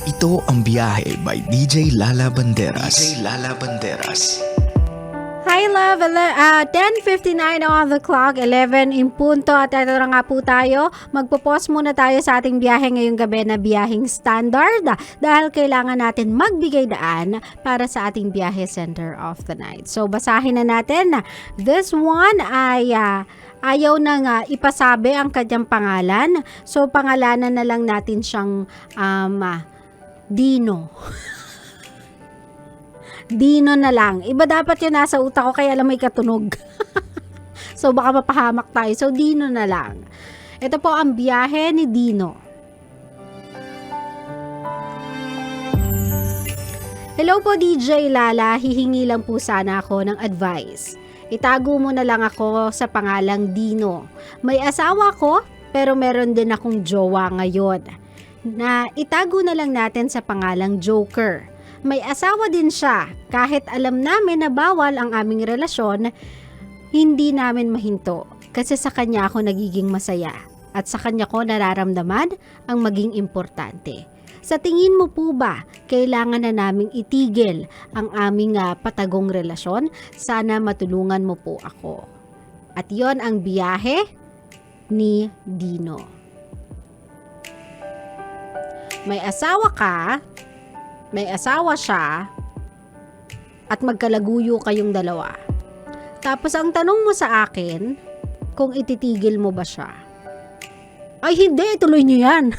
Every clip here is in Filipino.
Ito ang Biyahe by DJ Lala Banderas. Hi love, 10:59 on the clock, 11 in punto at ito na nga po tayo. Magpo-pause muna tayo sa ating biyahe ngayong gabi na biyaheng standard dahil kailangan natin magbigay daan para sa ating biyahe center of the night. So basahin na natin. This one ay ayaw na nga ipasabi ang kanyang pangalan. So pangalanan na lang natin siyang Dino. Dino na lang. Iba dapat yung nasa utak ko kaya lang may katunog. So baka mapahamak tayo. So Dino na lang. Ito po ang biyahe ni Dino. Hello po DJ Lala. Hihingi lang po sana ako ng advice. Itago mo na lang ako sa pangalang Dino. May asawa ko pero meron din akong jowa ngayon. Na itago na lang natin sa pangalang Joker. May asawa din siya, kahit alam namin na bawal ang aming relasyon, hindi namin mahinto kasi sa kanya ako nagiging masaya at sa kanya ko nararamdaman ang maging importante. Sa tingin mo po ba, kailangan na naming itigil ang aming patagong relasyon? Sana matulungan mo po ako. At yon ang biyahe ni Dino. May asawa ka, may asawa siya, at magkalaguyo kayong dalawa. Tapos ang tanong mo sa akin, kung ititigil mo ba siya? Ay hindi, ituloy nyo yan.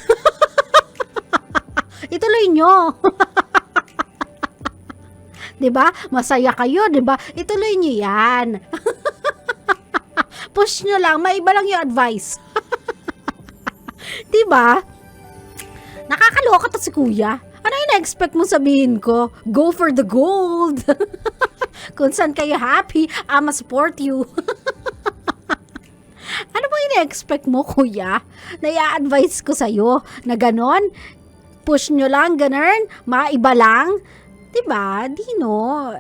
Ituloy nyo. Diba? Masaya kayo, diba? Ituloy nyo yan. Push nyo lang, may iba lang yung advice. Diba? Nakakaloka to si kuya. Ano yung na-expect mo sabihin ko? Go for the gold. Kung saan kayo happy, I'ma support you. Ano ba yung na-expect mo, kuya? Na i-advise ko sa'yo na ganon? Push nyo lang, ganon? Maiba lang? Diba, Dino?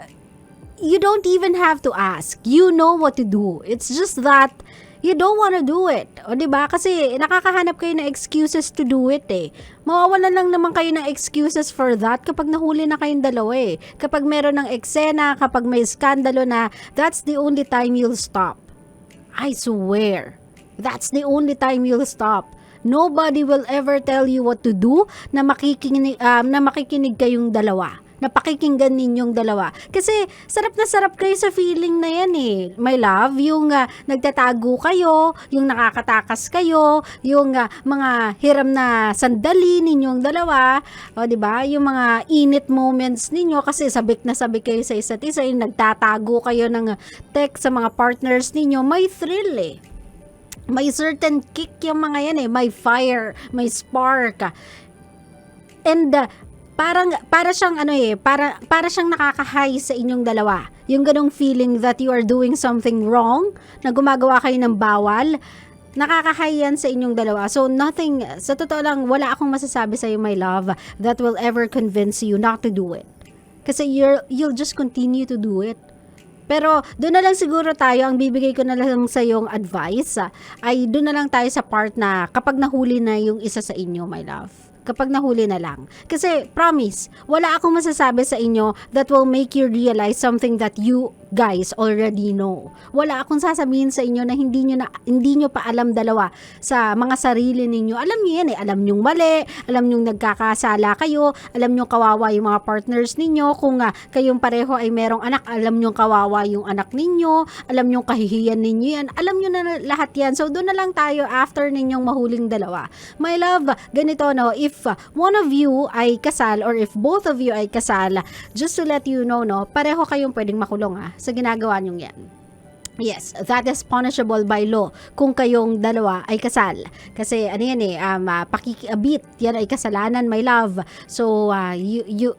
You don't even have to ask. You know what to do. It's just that you don't wanna do it. O diba? Kasi nakakahanap kayo ng excuses to do it eh. Mawawalan lang naman kayo ng excuses for that kapag nahuli na kayong dalawa eh. Kapag meron ng eksena, kapag may skandalo na, that's the only time you'll stop. I swear. That's the only time you'll stop. Nobody will ever tell you what to do na makikinig kayong dalawa. Napakikinggan ninyong dalawa. Kasi sarap na sarap kayo sa feeling na yan eh. My love, yung nagtatago kayo, yung nakakatakas kayo, yung mga hiram na sandali ninyong dalawa, o di ba? Yung mga init moments ninyo kasi sabik na sabik kayo sa isa't isa, yung nagtatago kayo ng text sa mga partners ninyo, may thrill eh. May certain kick yung mga yan eh, may fire, may spark. And para siyang para siyang nakaka-high sa inyong dalawa. Yung ganong feeling that you are doing something wrong, na gumagawa kayo ng bawal, nakaka-high yan sa inyong dalawa. So nothing, sa totoo lang, wala akong masasabi sa iyo, my love, that will ever convince you not to do it. Kasi you'll just continue to do it. Pero doon na lang siguro tayo, ang bibigay ko na lang sa yung advice, ay doon na lang tayo sa part na kapag nahuli na yung isa sa inyo, my love. Kapag nahuli na lang. Kasi, promise, wala akong masasabi sa inyo that will make you realize something that you guys already know. Wala akong sasabihin sa inyo na hindi nyo pa alam dalawa sa mga sarili ninyo. Alam niyo yan eh. Alam nyong mali, alam nyong nagkakasala kayo, alam nyong kawawa yung mga partners ninyo. Kung kayong pareho ay merong anak, alam nyong kawawa yung anak ninyo, alam nyong kahihiyan ninyo yan. Alam nyo na lahat yan. So, doon na lang tayo after ninyong mahuling dalawa. My love, ganito no, if one of you ay kasal or if both of you ay kasal, just to let you know no, pareho kayong pwedeng makulong sa ginagawa nyong yan. Yes, that is punishable by law kung kayong dalawa ay kasal. Kasi ano yan eh, pakikiabit, yan ay kasalanan, my love. So,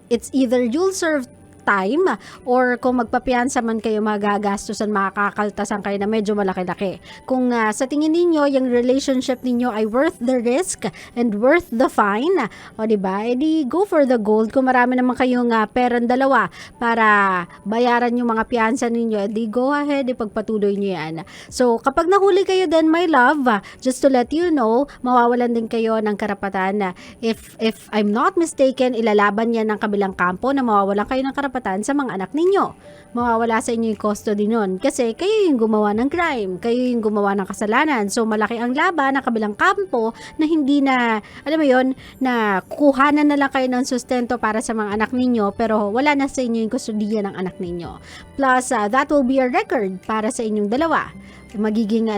it's either you'll serve time or kung magpapiyansa man kayo, magagastusan, makakakaltasan kayo na medyo malaki-laki. Kung sa tingin ninyo yung relationship ninyo ay worth the risk and worth the fine, o diba, edi go for the gold. Kung marami naman kayong perang dalawa para bayaran yung mga piyansa ninyo, edi go ahead, ipagpatuloy nyo yan. So kapag nahuli kayo din, my love, just to let you know, mawawalan din kayo ng karapatan na if I'm not mistaken, ilalaban yan ng kabilang kampo na mawawalan kayo ng karapatan sa mga anak ninyo. Mawawala sa inyo yung custody nun kasi kayo yung gumawa ng crime, kayo yung gumawa ng kasalanan. So malaki ang laban ng kabilang kampo na hindi na, alam mo yon, na kuhanan na lang kayo ng sustento para sa mga anak ninyo pero wala na sa inyo yung kustodiya ng anak ninyo. Plus, that will be a record para sa inyong dalawa. Magiging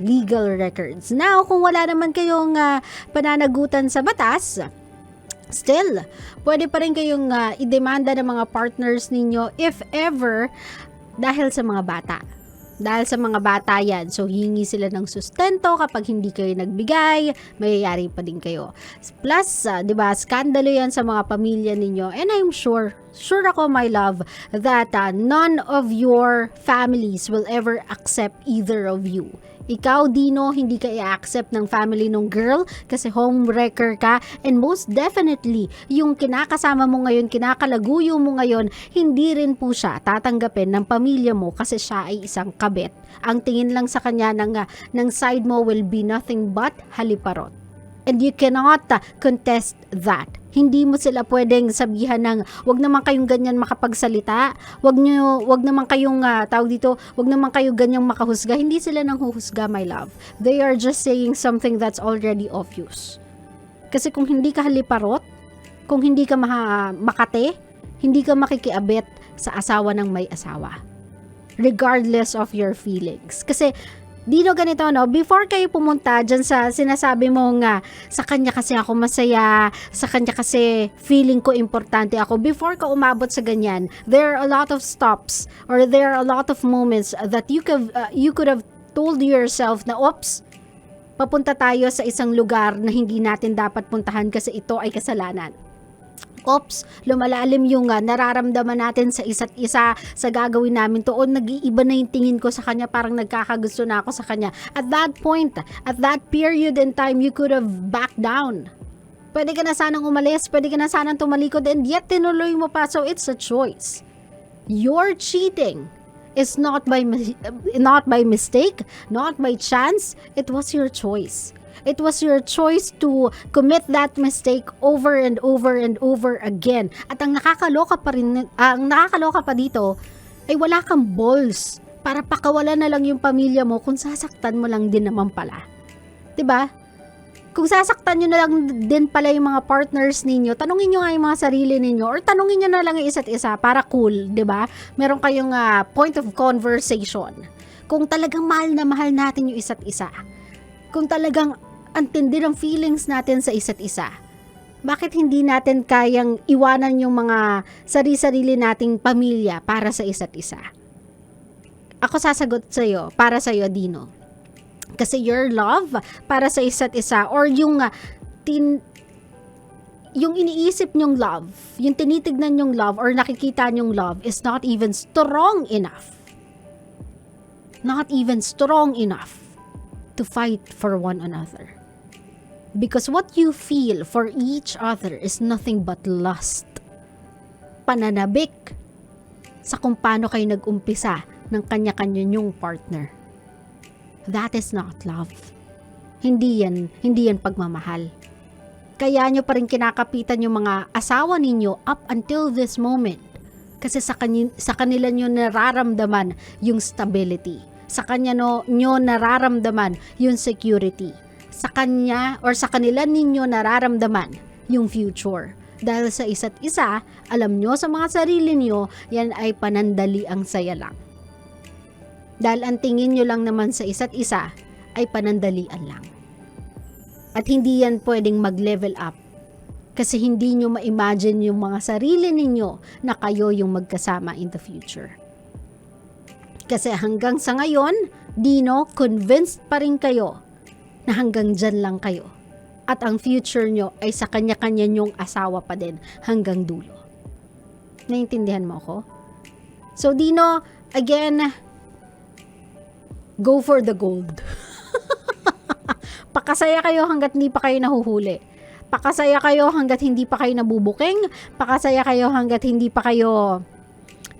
legal records. Now, kung wala naman kayong pananagutan sa batas, still, pwede pa rin kayong idemanda ng mga partners ninyo if ever dahil sa mga bata. Dahil sa mga bata yan. So, hingi sila ng sustento. Kapag hindi kayo nagbigay, mayayari pa din kayo. Plus, di ba, skandalo yan sa mga pamilya ninyo. And I'm sure ako, my love, that none of your families will ever accept either of you. Ikaw, Dino, hindi ka i-accept ng family ng girl kasi homewrecker ka, and most definitely, yung kinakasama mo ngayon, kinakalaguyo mo ngayon, hindi rin po siya tatanggapin ng pamilya mo kasi siya ay isang kabet. Ang tingin lang sa kanya ng side mo will be nothing but haliparot. And you cannot contest that. Hindi mo sila pwedeng sabihan ng wag naman kayong ganyan makapagsalita, wag naman kayong wag naman kayo ganyang makahusga. Hindi sila nang huhusga, my love. They are just saying something that's already obvious. Kasi kung hindi ka haliparot, kung hindi ka makate, hindi ka makikiabet sa asawa ng may asawa. Regardless of your feelings. Kasi Dino, ganito, no? Before kayo pumunta dyan sa sinasabi mo nga, sa kanya kasi ako masaya, sa kanya kasi feeling ko importante ako. Before ka umabot sa ganyan, there are a lot of stops or there are a lot of moments that you could have told yourself na, oops, papunta tayo sa isang lugar na hindi natin dapat puntahan kasi ito ay kasalanan. Oops, lumalalim yung nararamdaman natin sa isa't isa sa gagawin namin to, o nag-iiba na yung tingin ko sa kanya, parang nagkakagusto na ako sa kanya. At that point, at that period in time, you could have backed down. Pwede ka na sanang umalis, pwede ka na sanang tumalikod, and yet tinuloy mo pa. So it's a choice. Your cheating is not by mistake, not by chance. It was your choice. It was your choice to commit that mistake over and over and over again. At ang nakakaloka pa dito ay wala kang balls para pakawalan na lang yung pamilya mo kung sasaktan mo lang din naman pala. 'Di ba? Kung sasaktan nyo na lang din pala yung mga partners ninyo, tanungin nyo nga yung mga sarili ninyo or tanungin nyo na lang yung isa't isa para cool, 'di ba? Meron kayong point of conversation. Kung talagang mahal na mahal natin yung isa't isa. Kung talagang antindi ng feelings natin sa isa't isa, bakit hindi natin kayang iwanan yung mga sarili-sarili nating pamilya para sa isa't isa? Ako sasagot sa'yo, para sa'yo, Dino. Kasi your love para sa isa't isa, or yung iniisip nyong love, yung tinitignan nyong love or nakikita nyong love is not even strong enough. Not even strong enough to fight for one another. Because what you feel for each other is nothing but lust. Pananabik sa kung paano kayo nag-umpisa ng kanya-kanya nyong partner. That is not love. Hindi yan pagmamahal. Kaya nyo pa rin kinakapitan yung mga asawa ninyo up until this moment. Kasi sa kanila nyo nararamdaman yung stability. Sa kanya nyo nararamdaman yung security. Sa kanya or sa kanila ninyo nararamdaman yung future. Dahil sa isa't isa, alam nyo sa mga sarili nyo, yan ay panandali ang saya lang. Dahil ang tingin nyo lang naman sa isa't isa ay panandalian lang. At hindi yan pwedeng mag-level up kasi hindi nyo ma-imagine yung mga sarili ninyo na kayo yung magkasama in the future. Kasi hanggang sa ngayon, Dino, convinced pa rin kayo na hanggang dyan lang kayo. At ang future nyo ay sa kanya-kanya nyong asawa pa din hanggang dulo. Naintindihan mo ako? So, Dino, again, go for the gold. Pakasaya kayo hanggat hindi pa kayo nahuhuli. Pakasaya kayo hanggat hindi pa kayo nabubuking. Pakasaya kayo hanggat hindi pa kayo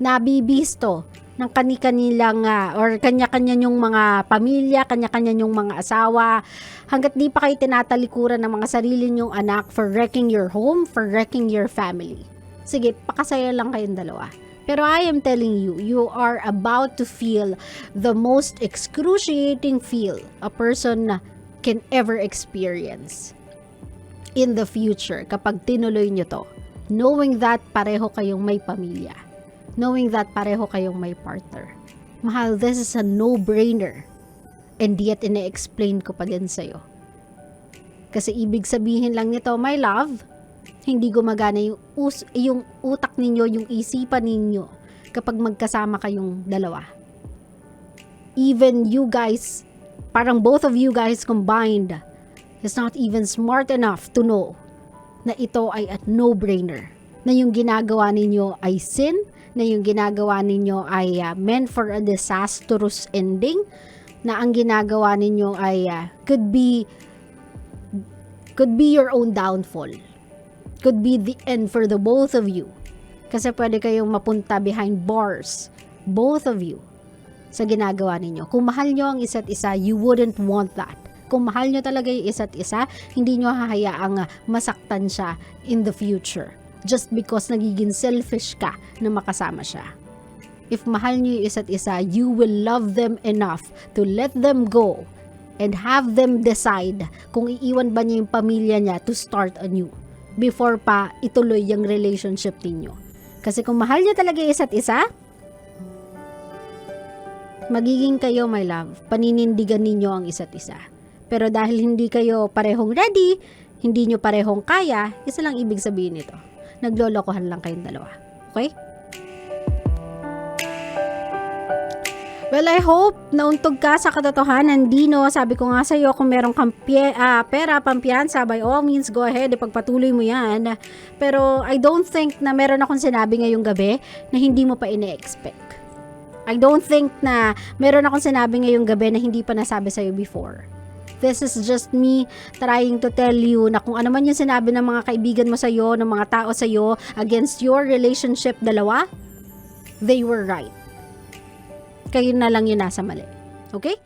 nabibisto ng kani-kanilang or kanya-kanya yung mga pamilya, kanya-kanya yung mga asawa. Hanggat di pa kayo tinatalikuran ng mga sarili nyong anak for wrecking your home, for wrecking your family. Sige, pakasaya lang kayong dalawa. Pero I am telling you, you are about to feel the most excruciating feel a person can ever experience in the future kapag tinuloy nyo to. Knowing that pareho kayong may pamilya. Knowing that pareho kayong may partner. Mahal, this is a no-brainer. And yet, ina-explain ko pa din sa'yo. Kasi ibig sabihin lang nito, my love, hindi gumagana yung utak ninyo, yung isipan ninyo kapag magkasama kayong dalawa. Even you guys, parang both of you guys combined is not even smart enough to know na ito ay at no-brainer. Na yung ginagawa ninyo ay sin, na yung ginagawa ninyo ay meant for a disastrous ending, na ang ginagawa ninyo ay could be your own downfall. Could be the end for the both of you. Kasi pwede kayong mapunta behind bars, both of you, sa ginagawa ninyo. Kung mahal nyo ang isa't isa, you wouldn't want that. Kung mahal nyo talaga yung isa't isa, hindi nyo hahayaang masaktan siya in the future. Just because nagiging selfish ka na makasama siya. If mahal nyo yung isa't isa, you will love them enough to let them go and have them decide kung iiwan ba niya yung pamilya niya to start anew before pa ituloy yung relationship ninyo. Kasi kung mahal nyo talaga yung isa't isa, magiging kayo, my love, paninindigan ninyo ang isa't isa. Pero dahil hindi kayo parehong ready, hindi nyo parehong kaya, isa lang ibig sabihin nito. Naglolokohan lang kayong dalawa. Okay? Well, I hope nauntog ka sa katotohanan, Dino. Sabi ko nga sa'yo, kung merong pera, pampiyansa, by all means, go ahead, ipagpatuloy mo yan. Pero I don't think na meron akong sinabi ngayong gabi na hindi mo pa ine-expect. I don't think na meron akong sinabi ngayong gabi na hindi pa nasabi sa'yo before. This is just me trying to tell you na kung ano man yung sinabi ng mga kaibigan mo sa'yo, ng mga tao sa'yo against your relationship dalawa, they were right. Kayo na lang yung nasa mali. Okay?